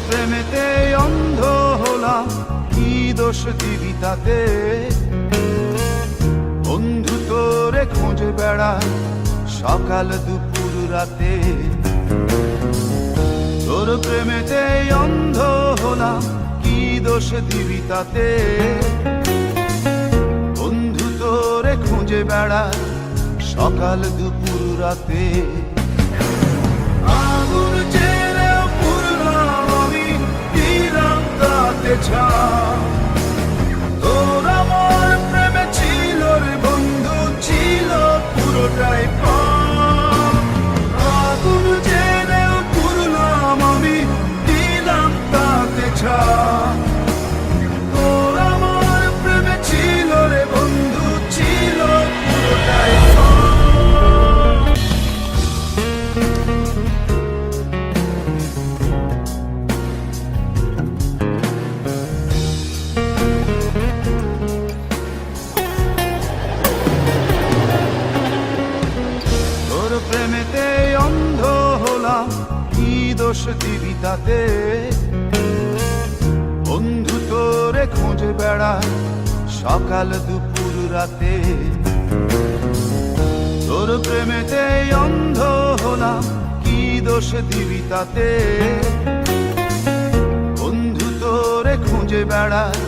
প্রেমেতে অন্ধ হলাম, কি দোষ দিবি তাতে? বন্ধু তোরে খোঁজে বেড়ায় সকাল দুপুর রাতে। তোর প্রেমেতে অন্ধ হলাম, কি দোষ দিবি তাতে? বন্ধু তোরে খুঁজে বেড়ায় সকাল দুপুর রাতে। আগুন জেলেও পুরলাম আমি, দিলাম তাতে ছাপ। তোর আমার প্রেমে ছিল রে বন্ধু, ছিল পুরোটাই পাপ। আগুন জেলেও পুরলাম আমি, দিলাম তাতে ছাপ। তোর আমার প্রেমে ছিল রে বন্ধু, ছিল পুরোটাই পাপ। তোর প্রেমেতে অন্ধ হলাম, কি দোষ দিবি তাতে? বন্ধু তোরে খোঁজে বেড়ায় সকাল দুপুর রাতে। তোর প্রেমেতে অন্ধ হলাম, কি দোষ দিবি তাতে? বন্ধু তোরে খুঁজে বেড়ায়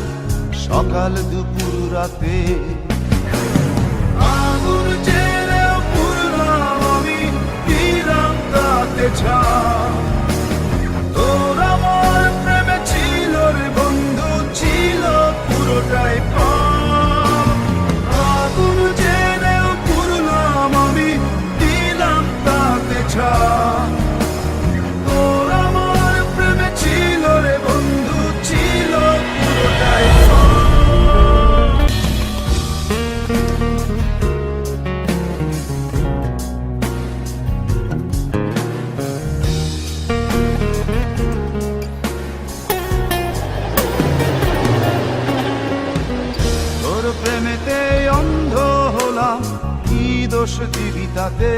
সকাল দুপুর রাতে। আগুন জেলেও পুরলাম আমি, দিলাম তাতে ছাপ। তোর আমার প্রেমে ছিল রে বন্ধু, ছিল পুরোটাই পাপ। আগুন জেলেও পুরলাম আমি, দিলাম তাতে ছাপ। তোর আমার প্রেমে ছিল রে বন্ধু, ছিল পুরোটাই পাপ। তোর প্রেমেতে অন্ধ হলাম, কি দোষ দিবি তাতে?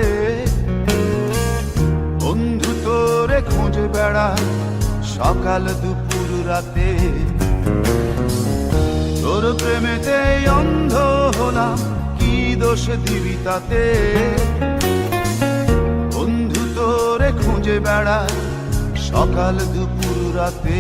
বন্ধু তোরে খোঁজে বেড়ায় সকাল দুপুর রাতে। তোর প্রেমেতে অন্ধ হলাম, কি দোষ দিবি তাতে? বন্ধু তোরে খুঁজে বেড়ায় সকাল দুপুর রাতে।